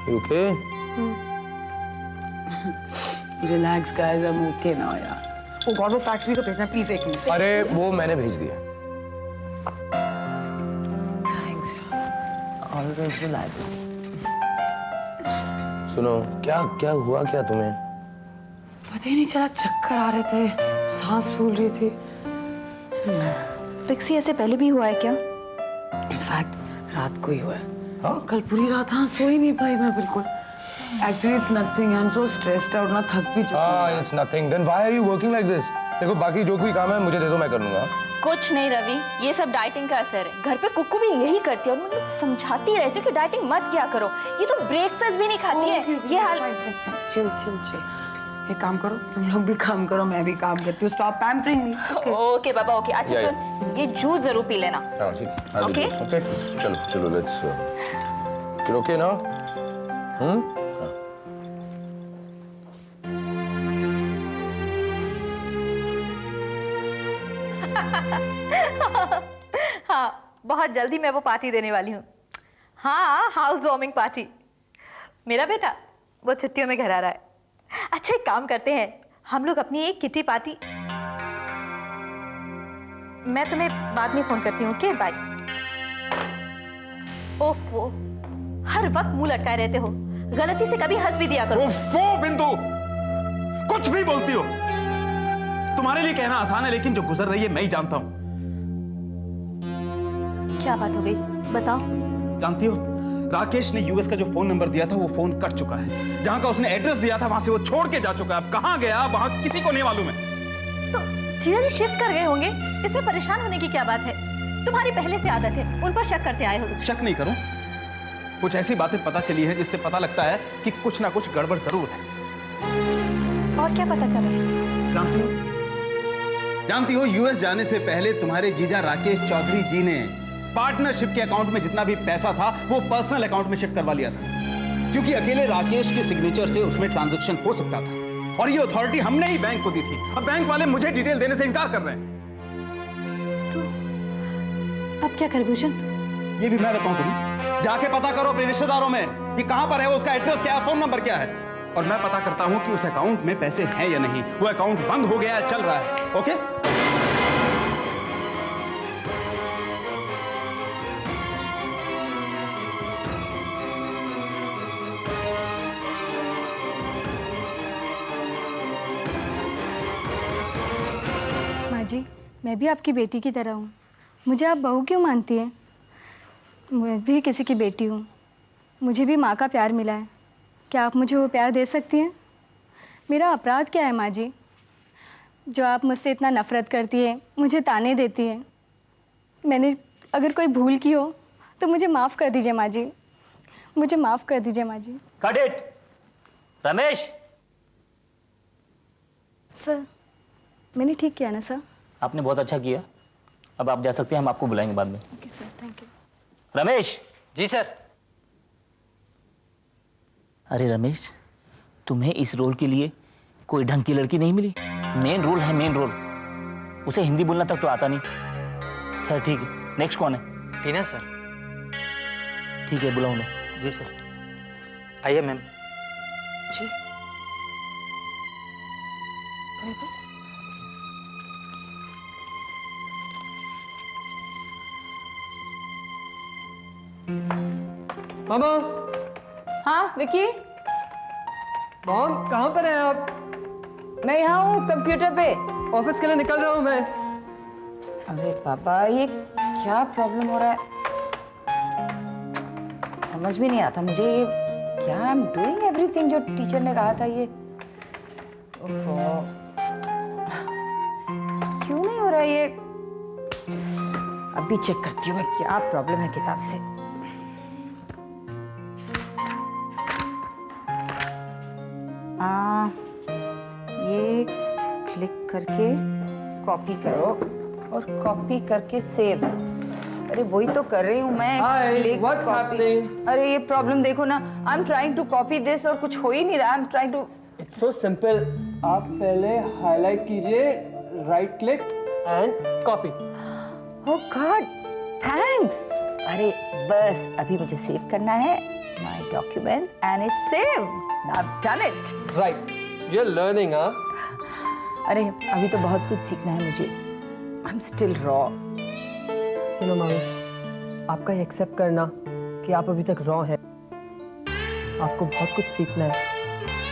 You okay? Relax guys, I'm okay now यार। Oh God, वो fax भी तो भेजना प्लीज एक मिनट। अरे वो मैंने भेज दिया। Thanks यार। Always reliable। सुनो, क्या क्या हुआ क्या तुम्हें? पता ही नहीं चला, चक्कर आ रहे थे, सांस फूल रही थी। पिक्सी ऐसे पहले भी हुआ है क्या? इनफैक्ट रात को ही हुआ है। हाँ? कल पूरी रात हाँ सो ही नहीं पाई मैं बिल्कुल। Actually it's nothing, I'm so stressed out ना, थक भी चुकी हूँ। It's nothing. Then why are you working like this? देखो बाकी जो कोई काम है मुझे दे दो, मैं कर लूंगा। कुछ नहीं रवि, ये सब डाइटिंग का असर है। घर पे कुक्कू भी यही करती है और मैं समझाती रहती हूँ कि डाइटिंग मत किया करो। ये तो ब्रेकफास्ट भी नहीं खाती है। ये हाल। Chill chill chill. एक काम करो, तुम लोग भी काम करो, मैं भी काम करती हूँ। Stop pampering me. It's okay. Okay Baba okay. अच्छा Yeah, सुन, ये जूस जरूर पी लेना। हाँ ठीक है। Okay. Okay. चलो चलो let's. You're okay now? हाँ, बहुत जल्दी मैं वो पार्टी देने वाली हूँ। हाँ, हाउस वार्मिंग पार्टी। मेरा बेटा वो छुट्टियों में घर आ रहा है। अच्छा एक काम करते हैं, हम लोग अपनी एक किटी पार्टी। मैं तुम्हें बाद में फोन करती हूँ। Okay bye. ओफो, हर वक्त मुंह लटकाए रहते हो। गलती से कभी हंस भी दिया करो। ओफो बिंदु, कुछ भी बोलती हो। तुम्हारे लिए कहना आसान है, लेकिन जो गुजर रही है मैं ही जानता हूं। क्या बात हो गई बताओ। जानती हो, राकेश ने यूएस का जो फोन नंबर दिया था वो फोन कट चुका है। जहां का उसने एड्रेस दिया था वहां से वो छोड़ के जा चुका है। अब कहां गया वहां किसी को नहीं मालूम है। तो जीजा जी शिफ्ट कर गए होंगे, इसमें परेशान होने की क्या बात है? तुम्हारी पहले से आदत है, उन पर शक करते आए हो। शक नहीं करूं, कुछ ऐसी बातें पता चली है जिससे पता लगता है कि कुछ ना कुछ गड़बड़ जरूर है। और क्या पता चला? जानती हो यूएस जाने से पहले तुम्हारे जीजा राकेश चौधरी जी ने पार्टनरशिप के अकाउंट में जितना भी पैसा था वो पर्सनल अकाउंट में शिफ्ट करवा लिया था, क्योंकि अकेले राकेश के सिग्नेचर से उसमें ट्रांजैक्शन हो सकता था और ये अथॉरिटी हमने ही बैंक को दी थी। अब बैंक वाले मुझे डिटेल देने से इनकार कर रहे हैं। तो अब क्या कर भूषण? ये भी मैं बताऊं तुम्हें, जाके पता करो अपने रिश्तेदारों में कि कहां पर है वो, उसका एड्रेस क्या है, फोन नंबर क्या है, और मैं पता करता हूं कि उस अकाउंट में पैसे हैं या नहीं। वो अकाउंट बंद हो गया है, चल रहा है। ओके? माँ जी, मैं भी आपकी बेटी की तरह हूँ। मुझे आप बहू क्यों मानती हैं? मैं भी किसी की बेटी हूँ। मुझे भी माँ का प्यार मिला है। क्या आप मुझे वो प्यार दे सकती हैं? मेरा अपराध क्या है माँ जी, जो आप मुझसे इतना नफ़रत करती हैं, मुझे ताने देती हैं? मैंने अगर कोई भूल की हो तो मुझे माफ़ कर दीजिए माँ जी, मुझे माफ़ कर दीजिए माँ जी। Cut it. रमेश। सर, मैंने ठीक किया ना सर? आपने बहुत अच्छा किया। अब आप जा सकते हैं, हम आपको बुलाएंगे बाद में। Okay sir, thank you. Ramesh. Ji sir. अरे रमेश, तुम्हें इस रोल के लिए कोई ढंग की लड़की नहीं मिली। मेन रोल है, मेन रोल। उसे हिंदी बोलना तक तो आता नहीं। खैर ठीक है, नेक्स्ट कौन है? टीना सर। ठीक है, बुलाओ उन्हें। जी सर। आइए मैम। जी। मामा। हाँ विकी, मॉम कहाँ पर हैं आप? मैं यहाँ हूँ कंप्यूटर पे। ऑफिस के लिए निकल रहा हूँ मैं। अरे पापा, ये क्या प्रॉब्लम हो रहा है? समझ भी नहीं आता मुझे ये क्या। आई एम डूइंग एवरीथिंग जो टीचर ने कहा था। ये क्यों नहीं हो रहा ये? अभी चेक करती हूँ मैं क्या प्रॉब्लम है किताब से। ये क्लिक करके कॉपी करो और कॉपी करके सेव। अरे वही तो कर रही हूँ मैं। What's happening? अरे ये प्रॉब्लम देखो ना, I am trying to copy this और कुछ हो ही नहीं रहा। I am trying to. It's so simple. आप पहले हाईलाइट कीजिए, right click and copy. Oh god, thanks. अरे बस अभी मुझे सेव करना है my documents and it's save. I have done it. Right, you are learning हाँ। अरे अभी तो बहुत कुछ सीखना है मुझे। I am still raw. No मामी, आपका ये एक्सेप्ट करना कि आप अभी तक रॉ हैं, आपको बहुत कुछ सीखना है।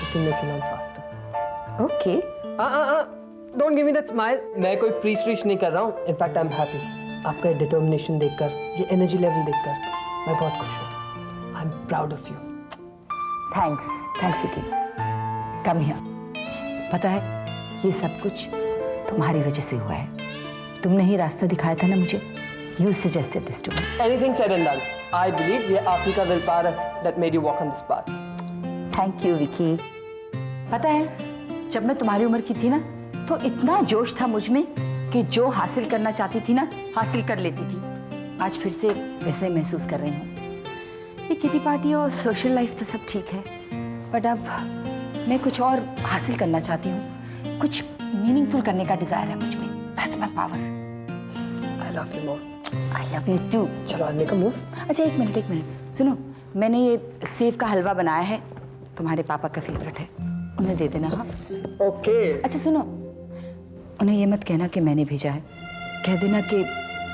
इसी में कि faster. Okay. Don't give me that smile. मैं कोई प्रीच नहीं कर रहा हूँ। In fact I am happy. आपका डिटर्मिनेशन देखकर, ये एनर्जी लेवल देखकर मैं बहुत खुश हूँ। I am proud of you. Thanks Vicky. Come here. पता है ये सब कुछ तुम्हारी वजह से हुआ है। तुमने ही रास्ता दिखाया था ना मुझे। You suggested this to me. Anything said and done, I believe ये आप ही का विल पावर है that made you walk on this path. Thank you Vicky. पता है जब मैं तुम्हारी उम्र की थी ना तो इतना जोश था मुझ में कि जो हासिल करना चाहती थी ना हासिल कर लेती थी। आज फिर से वैसे ही महसूस कर रही हूँ। ये किटी पार्टी और सोशल लाइफ तो सब ठीक है, बट अब मैं कुछ और हासिल करना चाहती हूँ। कुछ मीनिंगफुल करने का डिजायर है मुझ में। That's my power. I love you more. I love you too. चलो I'll make a move. अच्छा एक मिनट सुनो, मैंने ये सेव का हलवा बनाया है, तुम्हारे पापा का फेवरेट है, उन्हें दे देना। हाँ Okay. अच्छा सुनो, उन्हें ये मत कहना कि मैंने भेजा है। कह देना कि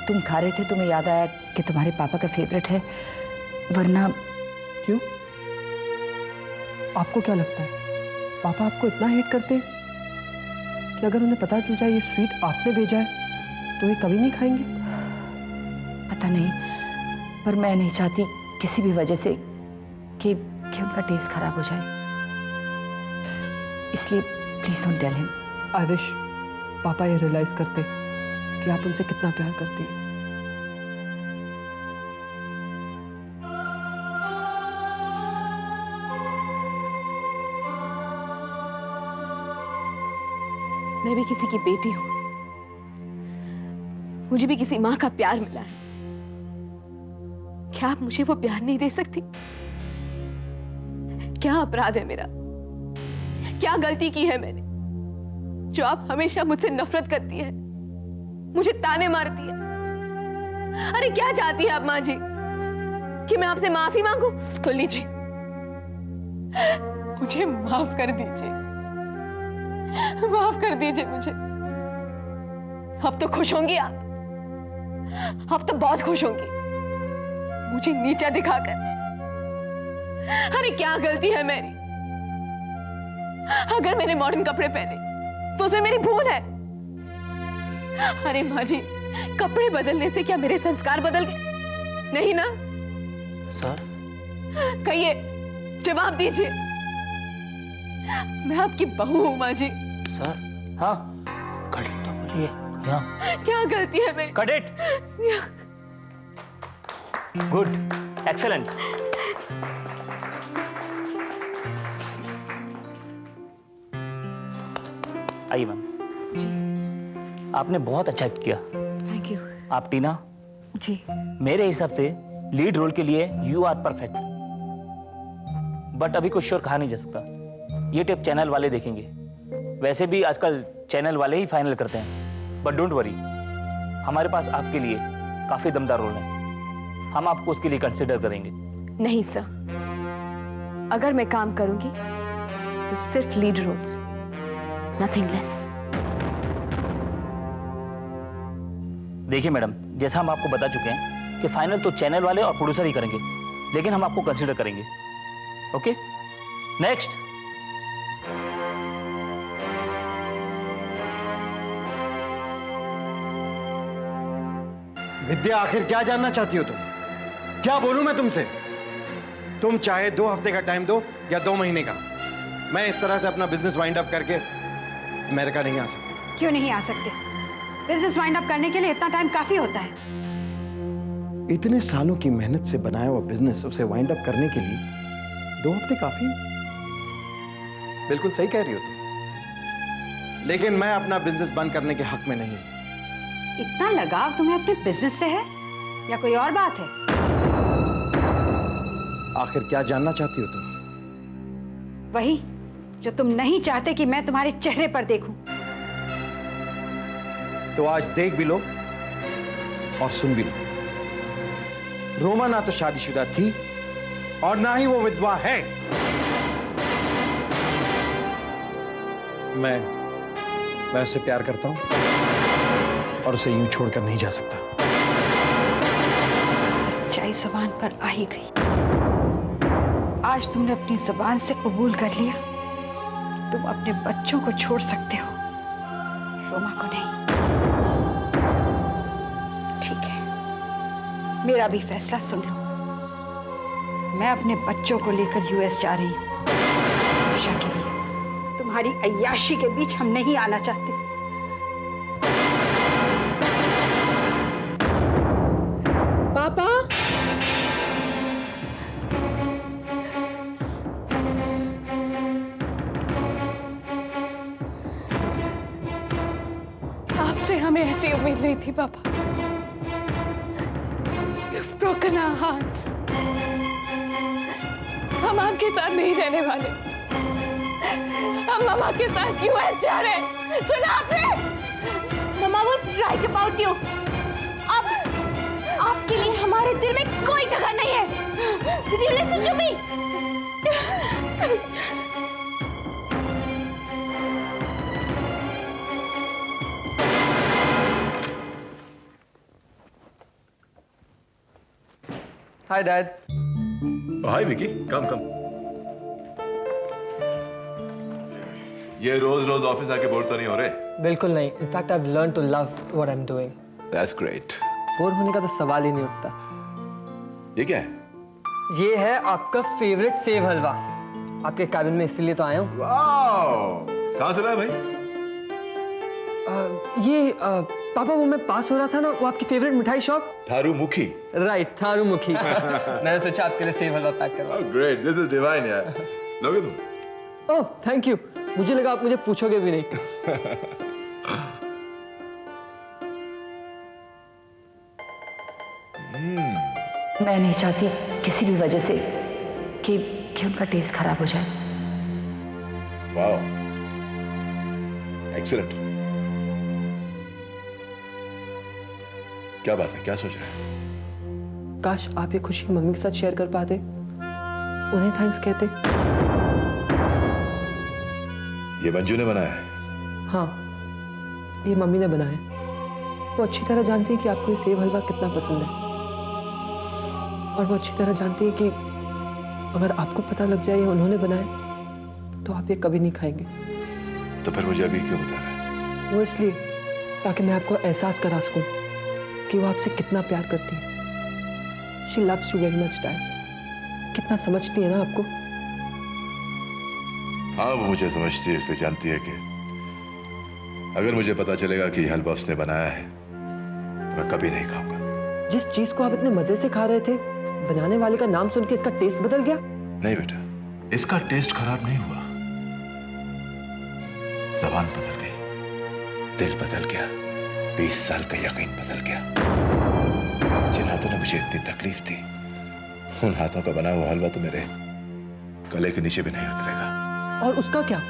तुम खा रहे थे, तुम्हें याद आया कि तुम्हारे पापा का फेवरेट है, वरना। क्यों? आपको क्या लगता है पापा आपको इतना हेट करते हैं कि अगर उन्हें पता चल जाए ये स्वीट आपने भेजा है तो ये कभी नहीं खाएंगे? पता नहीं, पर मैं नहीं चाहती किसी भी वजह से कि उनका टेस्ट खराब हो जाए, इसलिए please don't tell him. I wish पापा ये रियलाइज करते कि आप उनसे कितना प्यार करती हैं। मैं भी किसी की बेटी हूं, मुझे भी किसी माँ का प्यार मिला है। क्या आप मुझे वो प्यार नहीं दे सकती? क्या अपराध है मेरा? क्या गलती की है मैंने जो आप हमेशा मुझसे नफरत करती है, मुझे ताने मारती है? अरे क्या चाहती है आप माँ जी? कि मैं आपसे माफी मांगू? तो लीजिए, मुझे माफ कर दीजिए, माफ कर दीजिए मुझे। अब तो खुश होंगी आप, अब तो बहुत खुश होंगी मुझे नीचा दिखाकर। अरे क्या गलती है मेरी? अगर मैंने मॉडर्न कपड़े पहने तो उसमें मेरी भूल है। अरे माँ जी, कपड़े बदलने से क्या मेरे संस्कार बदल गए? नहीं ना? सर, कहिए, जवाब दीजिए। मैं आपकी बहू हूं माँ जी। सर, हाँ घड़ी तो बोलिए। क्या क्या गलती है मेरी? Cut it. Good, excellent. आइए मैम। जी, आपने बहुत अच्छा एक्ट किया। Thank you. आप टीना, जी, मेरे हिसाब से लीड रोल के लिए यू आर परफेक्ट, बट अभी कुछ श्योर कहा नहीं जा सकता। ये टेप चैनल वाले देखेंगे। वैसे भी आजकल चैनल वाले ही फाइनल करते हैं, बट डोंट वरी, हमारे पास आपके लिए काफी दमदार रोल है। हम आपको उसके लिए कंसिडर करेंगे। नहीं सर, अगर मैं काम करूंगी तो सिर्फ लीड रोल्स, नथिंग लेस। देखिए मैडम, जैसा हम आपको बता चुके हैं कि फाइनल तो चैनल वाले और प्रोड्यूसर ही करेंगे, लेकिन हम आपको कंसिडर करेंगे। Okay, next. विद्या, आखिर क्या जानना चाहती हो तुम? क्या बोलूं मैं तुमसे? तुम चाहे 2 हफ्ते का टाइम दो या 2 महीने का, मैं इस तरह से अपना बिजनेस वाइंड अप करके अमेरिका नहीं आ सकता। क्यों नहीं आ सकते? बिजनेस वाइंड अप करने के लिए इतना टाइम काफी होता है। इतने सालों की मेहनत से बनाया हुआ बिजनेस, उसे वाइंड अप करने के लिए 2 हफ्ते काफी? बिल्कुल सही कह रही हो तुम, लेकिन मैं अपना बिजनेस बंद करने के हक में नहीं हूं। इतना लगाव तुम्हें अपने बिजनेस से है या कोई और बात है? आखिर क्या जानना चाहती हो तुम? वही जो तुम नहीं चाहते कि मैं तुम्हारे चेहरे पर देखूं। तो आज देख भी लो और सुन भी लो। रोमा ना तो शादीशुदा थी और ना ही वो विधवा है। मैं उसे प्यार करता हूं और उसे यूं छोड़कर नहीं जा सकता। सच्चाई जुबान पर आ ही गई। आज तुमने अपनी जुबान से कबूल कर लिया कि तुम अपने बच्चों को छोड़ सकते हो, रोमा को नहीं। ठीक है, मेरा भी फैसला सुन लो। मैं अपने बच्चों को लेकर यूएस जा रही हूँ हमेशा के लिए। तुम्हारी अय्याशी के बीच हम नहीं आना चाहते। पापा, आपसे हमें ऐसी उम्मीद नहीं थी पापा। You've broken our hearts. हम आपके साथ नहीं रहने वाले। हम मामा के साथ यूएस जा रहे हैं। सुना आपने? Mama was right about you. अब आपके लिए हमारे दिल में कोई जगह नहीं है। Did you listen to me? Hi dad. Hi Vicky, come come. ये रोज रोज ऑफिस आके बोर तो नहीं हो रहे? बिल्कुल नहीं। In fact I have learn to love what I am doing. That's great. Bore होने का तो सवाल ही नहीं उठता। ये क्या है? ये है आपका फेवरेट सेव हलवा। आपके कैबिन में इसीलिए तो आया हूँ। वाओ, कहाँ से लाया भाई? पापा, वो मैं पास हो रहा था ना, वो आपकी फेवरेट मिठाई शॉप। थारू मुखी। राइट, थारू मुखी। मैंने सोचा आपके लिए सेव हलवा पैक करवा। ग्रेट, दिस इज डिवाइन यार। लोगे तुम? Oh thank you. मुझे लगा आप मुझे पूछोगे भी नहीं। मैं नहीं चाहती किसी भी वजह से कि उनका टेस्ट खराब हो जाए। Wow, excellent. क्या बात है, क्या सोच रहे हैं? काश आप ये खुशी मम्मी के साथ शेयर कर पाते, उन्हें थैंक्स कहते। ये मंजू ने बनाया है? हाँ, ये मम्मी ने बनाया। वो अच्छी तरह जानती है कि आपको ये सेव हलवा कितना पसंद है, और वो अच्छी तरह जानती है कि अगर आपको पता लग जाए ये उन्होंने बनाया तो आप ये कभी नहीं खाएंगे। तो फिर मुझे अभी क्यों बता रहा है? वो इसलिए ताकि मैं आपको एहसास करा सकूं कि वो आपसे कितना प्यार करती है। She loves you very much, Dad. कितना समझती है ना आपको। हाँ, वो मुझे समझती है, इसलिए जानती है कि अगर मुझे पता चलेगा कि हलवा उसने बनाया है तो मैं कभी नहीं खाऊंगा। जिस चीज को आप इतने मजे से खा रहे थे, बनाने वाले का नाम सुन के इसका टेस्ट बदल गया। नहीं बेटा, इसका टेस्ट खराब नहीं हुआ, ज़बान बदल गई, दिल बदल गया, 20 साल का यकीन बदल गया। जिन हाथों ने मुझे इतनी तकलीफ दी, उन हाथों का बना हुआ हलवा तो मेरे गले के नीचे भी नहीं उतरेगा। और उसका क्या,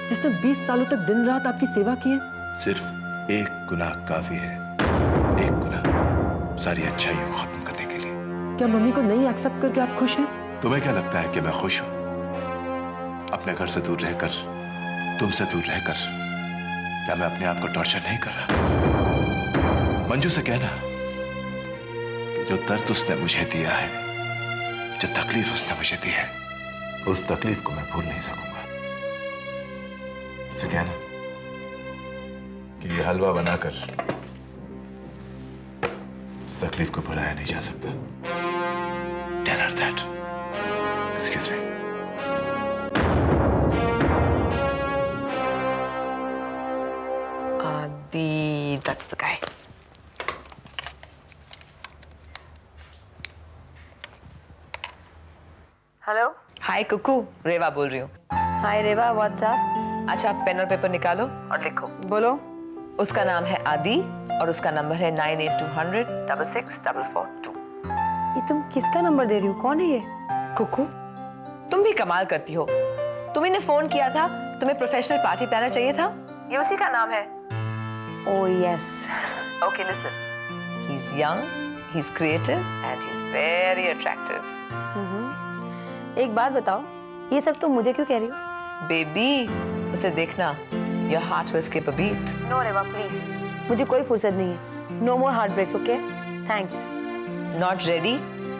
जिसने 20 सालों तक दिन रात आपकी सेवा की है? सिर्फ एक गुनाह काफी है, एक गुनाह सारी अच्छाइयों को खत्म करने के लिए। क्या मम्मी को नहीं एक्सेप्ट करके आप खुश हैं? तुम्हें क्या लगता है कि मैं खुश हूं? अपने घर से दूर रहकर, तुमसे दूर रहकर क्या मैं अपने आप को टॉर्चर नहीं कर रहा? मंजू से कहना कि जो दर्द उसने मुझे दिया है, जो तकलीफ उसने मुझे दी है, उस तकलीफ को मैं भूल नहीं सकूंगा। उसे कहना कि ये हलवा बनाकर उस तकलीफ को भुलाया नहीं जा सकता। Tell her that. Excuse me. That's the guy. Hello. Hi Kuku, Reva बोल रही हूँ। Hi Reva, what's up. अच्छा, आप पेन और पेपर निकालो और लिखो। बोलो। उसका नाम है आदि और उसका नंबर है 9820066442। ये तुम किसका नंबर दे रही हो? कौन है ये? कुकू, तुम भी कमाल करती हो। तुम्ही ने फोन किया था, तुम्हें प्रोफेशनल पार्टी प्लानर चाहिए था, ये उसी का नाम है। Oh yes. Okay, listen. He's young, He's creative and he's very attractive. एक बात बताओ, ये सब तुम मुझे क्यों कह रही हो? Baby, उसे देखना. Your heart will skip a beat. No Reva please, मुझे कोई फुर्सत नहीं है. No more heart breaks, okay? Thanks. Not ready?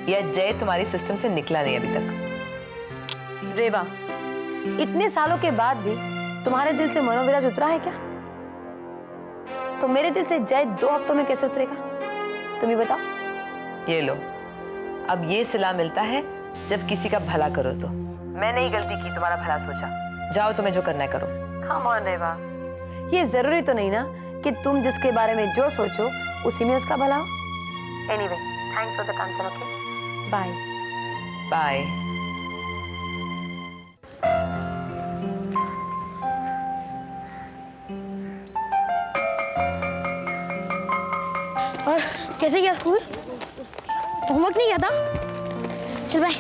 या जय तुम्हारी सिस्टम से निकला नहीं अभी तक? रेवा, इतने सालों के बाद भी तुम्हारे दिल से मनोविराज उतरा है क्या? तो मेरे दिल से जय 2 हफ्तों में कैसे उतरेगा? तुम ही बताओ. ये लो, अब ये सिला मिलता है जब किसी का भला करो तो. मैंने ही गलती की, तुम्हारा भला सोचा. जाओ, तुम्हें जो करना है करो. कम ऑन रेवा, ये जरूरी तो नहीं ना कि तुम जिसके बारे में जो सोचो उसी में उसका भला हो. Anyway, thanks for the concern, okay? Bye. Bye. और कैसे गया स्कूल? होमवर्क नहीं किया था? चल बाय.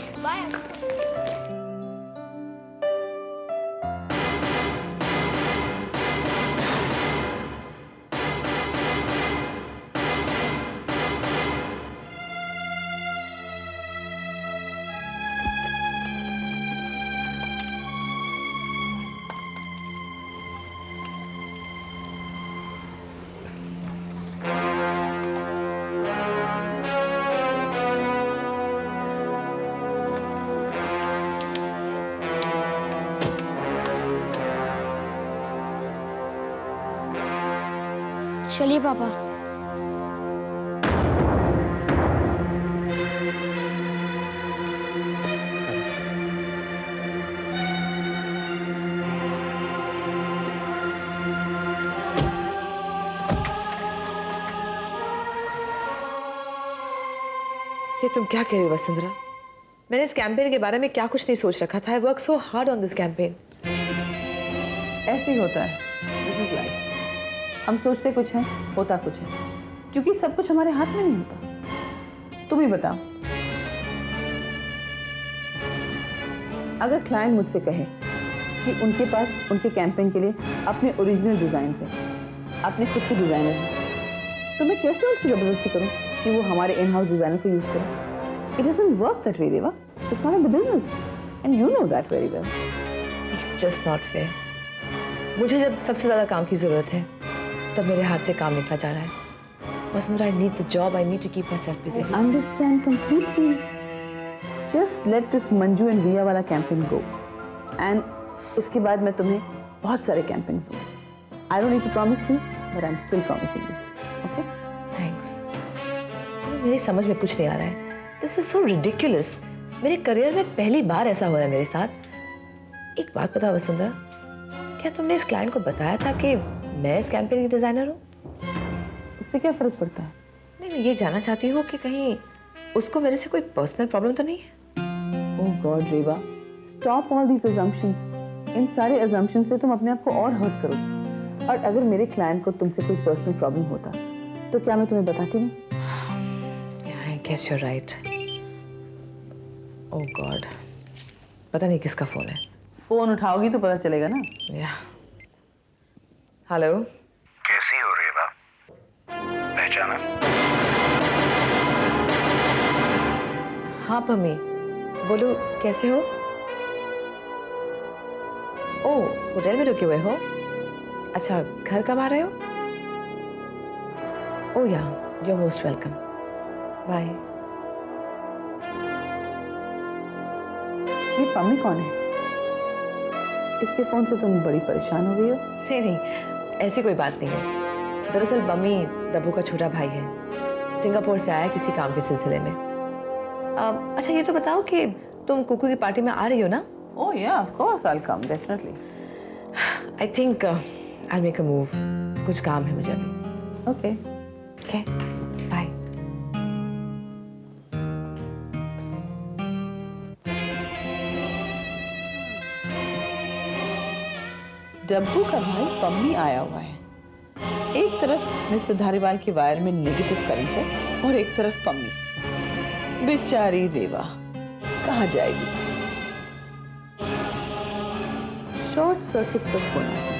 चलिए पापा. ये तुम क्या कह रही हो वसुंधरा? मैंने इस कैंपेन के बारे में क्या कुछ नहीं सोच रखा था. I work so hard on this campaign. ऐसे ही होता है. This is life. हम सोचते कुछ है, होता कुछ है, क्योंकि सब कुछ हमारे हाथ में नहीं होता. तुम ही बताओ, अगर क्लाइंट मुझसे कहे कि उनके पास उनके कैंपेन के लिए अपने ओरिजिनल डिजाइन है, अपने खुद के डिजाइनर हैं, तो मैं कैसे उनसे जबरदस्ती करूं कि वो हमारे इन हाउस डिजाइनर को यूज करें? It doesn't work that way, Reva. It's not the business and you know that very well. It's just not fair. मुझे जब सबसे ज्यादा काम की जरूरत है तब मेरे हाथ से काम निकला जा रहा है. Vasundhara, I need the job. I need to keep myself busy. Understand completely. Just let this Manju and Riya वाला कैंपेन गो, एंड इसके बाद मैं तुम्हें बहुत सारे कैंपेन्स दूंगी. I don't need to promise you, but I am still promising you. Okay? Thanks. मेरी समझ में कुछ नहीं आ रहा है. This is so ridiculous. मेरे करियर में पहली बार ऐसा हो रहा है मेरे साथ. एक बात बता वसुंधरा, क्या तुमने इस क्लाइंट को बताया था कि मैं इस कैंपेन की डिजाइनर हूँ? इससे क्या फर्क पड़ता है? नहीं, मैं ये जानना चाहती हूँ कि कहीं उसको मेरे से कोई पर्सनल प्रॉब्लम तो नहीं है? Oh god Reva, stop all these assumptions. इन सारे अजम्पशंस से तुम अपने आप को और हर्ट करो. और अगर मेरे क्लाइंट को तुमसे कोई पर्सनल प्रॉब्लम होता तो क्या मैं तुम्हें बताती नहीं? I guess you are right. Oh god, पता नहीं किसका फोन है. फोन उठाओगी तो पता चलेगा ना. हेलो. कैसी हो रेवा? पहचाना? हाँ पम्मी, बोलो कैसे हो? ओह, होटल में रुके हुए हो? अच्छा, घर कब आ रहे हो? Oh yeah, you are most welcome. Bye. ये पम्मी कौन है? इसके फोन से तुम बड़ी परेशान हो गई हो. नहीं नहीं, ऐसी कोई बात नहीं है. दरअसल बम्मी दब्बू का छोटा भाई है. सिंगापुर से आया किसी काम के सिलसिले में. अच्छा ये तो बताओ कि तुम कुकू की पार्टी में आ रही हो ना? ओह या, of course I will come definitely. I think I make a move. कुछ काम है मुझे अभी. ओके. Okay, bye. डब्बू का भाई पम्मी आया हुआ है. एक तरफ मिस्टर धारीवाल के वायर में नेगेटिव करंट है और एक तरफ पम्मी. बेचारी रेवा कहाँ जाएगी? शॉर्ट सर्किट तक होना है.